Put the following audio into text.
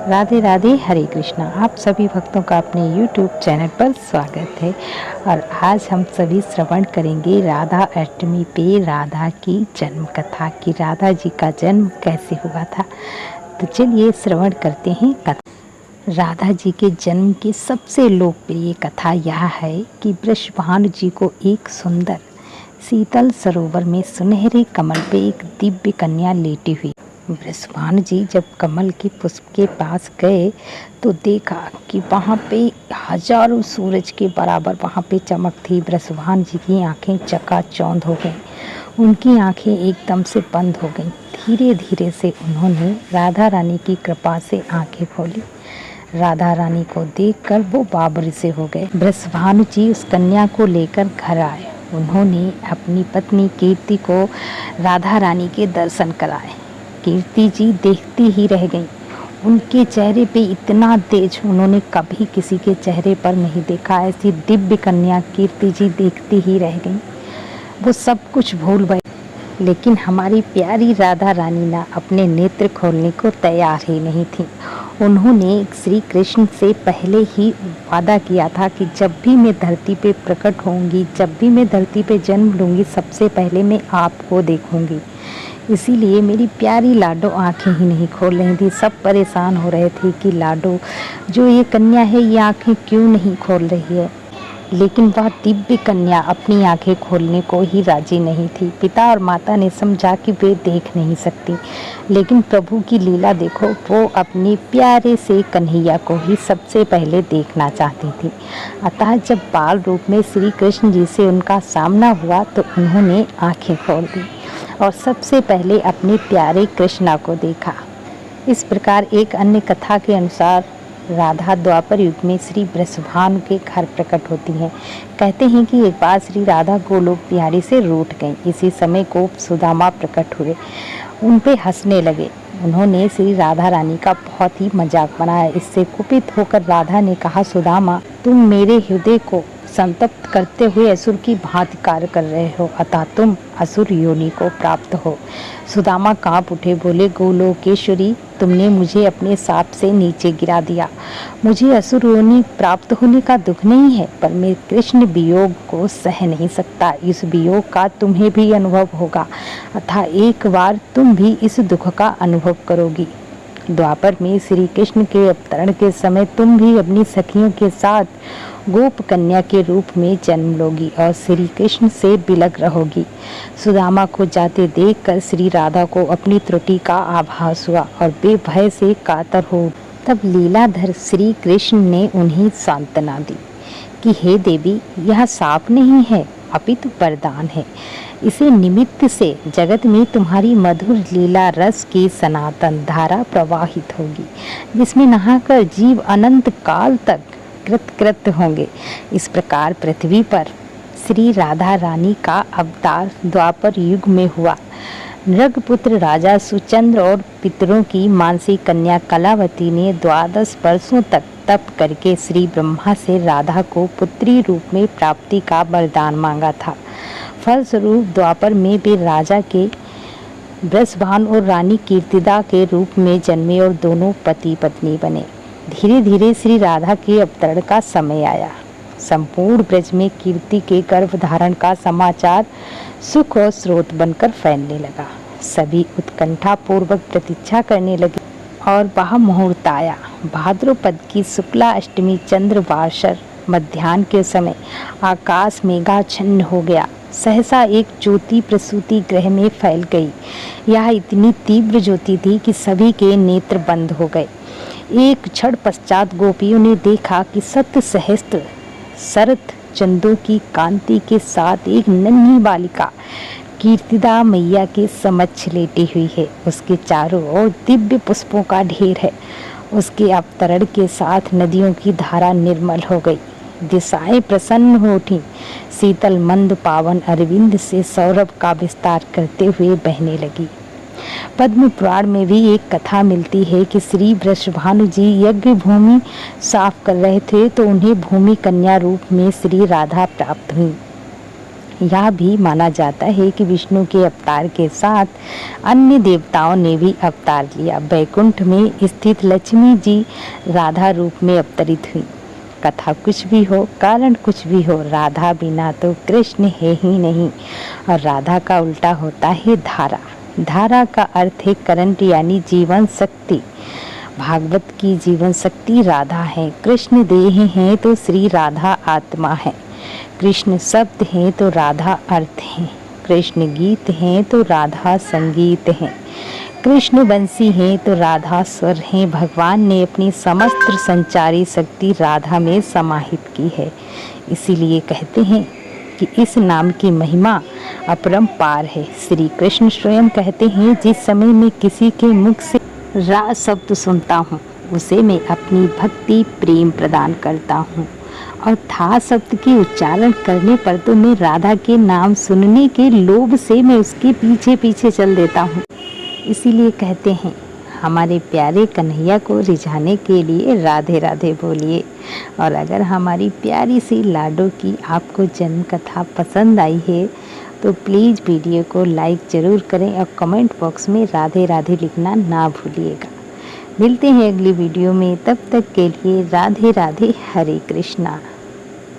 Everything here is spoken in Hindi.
राधे राधे, हरे कृष्णा। आप सभी भक्तों का अपने YouTube चैनल पर स्वागत है। और आज हम सभी श्रवण करेंगे राधा अष्टमी पे राधा की जन्म कथा कि राधा जी का जन्म कैसे हुआ था। तो चलिए श्रवण करते हैं कथा। राधा जी के जन्म की सबसे लोकप्रिय कथा यह है कि वृषभानु जी को एक सुंदर शीतल सरोवर में सुनहरे कमल पे एक दिव्य कन्या लेटी हुई। वृषभानु जी जब कमल के पुष्प के पास गए तो देखा कि वहाँ पे हजारों सूरज के बराबर वहाँ पे चमक थी। वृषभानु जी की आंखें चकाचौंध हो गईं, उनकी आंखें एकदम से बंद हो गईं। धीरे धीरे से उन्होंने राधा रानी की कृपा से आंखें खोली। राधा रानी को देखकर वो बाबरी से हो गए। वृषभानु जी उस कन्या को लेकर घर आए। उन्होंने अपनी पत्नी कीर्ति को राधा रानी के दर्शन कराए। कीर्ति जी देखती ही रह गईं। उनके चेहरे पे इतना तेज उन्होंने कभी किसी के चेहरे पर नहीं देखा। ऐसी दिव्य कन्या कीर्ति जी देखती ही रह गईं। वो सब कुछ भूल गए, लेकिन हमारी प्यारी राधा रानी ना अपने नेत्र खोलने को तैयार ही नहीं थी। उन्होंने श्री कृष्ण से पहले ही वादा किया था कि जब भी मैं धरती पे प्रकट होंगी, जब भी मैं धरती पे जन्म लूँगी, सबसे पहले मैं आपको देखूँगी। इसीलिए मेरी प्यारी लाडो आंखें ही नहीं खोल रही थी। सब परेशान हो रहे थे कि लाडो जो ये कन्या है ये आंखें क्यों नहीं खोल रही है, लेकिन वह दिव्य कन्या अपनी आंखें खोलने को ही राजी नहीं थी। पिता और माता ने समझा कि वे देख नहीं सकती, लेकिन प्रभु की लीला देखो, वो अपने प्यारे से कन्हैया को ही सबसे पहले देखना चाहती थी। अतः जब बाल रूप में श्री कृष्ण जी से उनका सामना हुआ तो उन्होंने आंखें खोल दी और सबसे पहले अपने प्यारे कृष्णा को देखा। इस प्रकार एक अन्य कथा के अनुसार राधा द्वापर युग में श्री वृषभानु के घर प्रकट होती हैं। कहते हैं कि एक बार श्री राधा गोलोक बिहारी से रूठ गईं। इसी समय गोप सुदामा प्रकट हुए, उन पे हंसने लगे। उन्होंने श्री राधा रानी का बहुत ही मजाक बनाया। इससे कुपित होकर राधा ने कहा, सुदामा तुम मेरे हृदय को संतप्त करते हुए असुर की भांति कार्य कर रहे हो, अतः तुम असुर योनि को प्राप्त हो। सुदामा कांप उठे, बोले, गोलोकेश्वरी तुमने मुझे अपने साप से नीचे गिरा दिया। मुझे असुर योनि प्राप्त होने का दुख नहीं है, पर मैं कृष्ण वियोग को सह नहीं सकता। इस वियोग का तुम्हें भी अनुभव होगा, अतः एक बार तुम भी इस दुख का अनुभव करोगी। द्वापर में श्री कृष्ण के अवतरण के समय तुम भी अपनी सखियों के साथ गोप कन्या के रूप में जन्म लोगी और श्री कृष्ण से बिलग रहोगी। सुदामा को जाते देखकर श्री राधा को अपनी त्रुटि का आभास हुआ और वे भय से कातर हो। तब लीलाधर श्री कृष्ण ने उन्हें सांत्वना दी कि हे देवी, यह साप नहीं है अपितु वरदान है। इसे निमित्त से जगत में तुम्हारी मधुर लीला रस की सनातन धारा प्रवाहित होगी, जिसमें नहाकर जीव अनंत काल तक कृत होंगे। इस प्रकार पृथ्वी पर श्री राधा रानी का अवतार द्वापर युग में हुआ। नृगपुत्र राजा सुचंद्र और पितरों की मानसी कन्या कलावती ने 12 वर्षों तक तप करके श्री ब्रह्मा से राधा को पुत्री रूप में प्राप्ति का वरदान मांगा था। फलस्वरूप द्वापर में वे राजा के वृषभानु और रानी कीर्तिदा के रूप में जन्मे और दोनों पति पत्नी बने। धीरे धीरे श्री राधा के अवतरण का समय आया। संपूर्ण ब्रज में कीर्ति के गर्भ धारण का समाचार सुख और स्रोत बनकर फैलने लगा। सभी उत्कंठा पूर्वक प्रतीक्षा करने लगे और वह मुहूर्त आया। भाद्रपद की शुक्ला अष्टमी चंद्रवासर मध्याह्न के समय आकाश मेघाच्छन्न हो गया। सहसा एक ज्योति प्रसूति ग्रह में फैल गई। यह इतनी तीव्र ज्योति थी कि सभी के नेत्र बंद हो गए। एक क्षण पश्चात गोपियों ने देखा कि 7 सहस्त्र शरत चंदों की कांति के साथ एक नन्ही बालिका कीर्तिदा मैया के समक्ष लेटी हुई है। उसके चारों ओर दिव्य पुष्पों का ढेर है। उसके अवतरण के साथ नदियों की धारा निर्मल हो गई, दिशाएं प्रसन्न हो उठी। शीतल मंद पावन अरविंद से सौरभ का विस्तार करते हुए बहने लगी। पद्म पुराण में भी एक कथा मिलती है कि श्री वृषभानु जी यज्ञ भूमि साफ कर रहे थे तो उन्हें भूमि कन्या रूप में श्री राधा प्राप्त हुई। यह भी माना जाता है कि विष्णु के अवतार के साथ अन्य देवताओं ने भी अवतार लिया। वैकुंठ में स्थित लक्ष्मी जी राधा रूप में अवतरित हुई। कथा कुछ भी हो, कारण कुछ भी हो, राधा बिना तो कृष्ण है ही नहीं। और राधा का उल्टा होता है धारा। धारा का अर्थ है करंट यानी जीवन शक्ति। भागवत की जीवन शक्ति राधा है। कृष्ण देह हैं तो श्री राधा आत्मा है। कृष्ण शब्द हैं तो राधा अर्थ है। कृष्ण गीत हैं तो राधा संगीत है। कृष्ण बंसी हैं तो राधा स्वर हैं। भगवान ने अपनी समस्त संचारी शक्ति राधा में समाहित की है। इसीलिए कहते हैं कि इस नाम की महिमा अपरंपार है। श्री कृष्ण स्वयं कहते हैं, जिस समय मैं किसी के मुख से रा शब्द सुनता हूँ उसे मैं अपनी भक्ति प्रेम प्रदान करता हूँ, और था शब्द के उच्चारण करने पर तो मैं राधा के नाम सुनने के लोभ से मैं उसके पीछे पीछे चल देता हूँ। इसीलिए कहते हैं, हमारे प्यारे कन्हैया को रिझाने के लिए राधे राधे बोलिए। और अगर हमारी प्यारी सी लाडो की आपको जन्म कथा पसंद आई है तो प्लीज़ वीडियो को लाइक ज़रूर करें और कमेंट बॉक्स में राधे राधे लिखना ना भूलिएगा। मिलते हैं अगली वीडियो में, तब तक के लिए राधे राधे, हरे कृष्णा।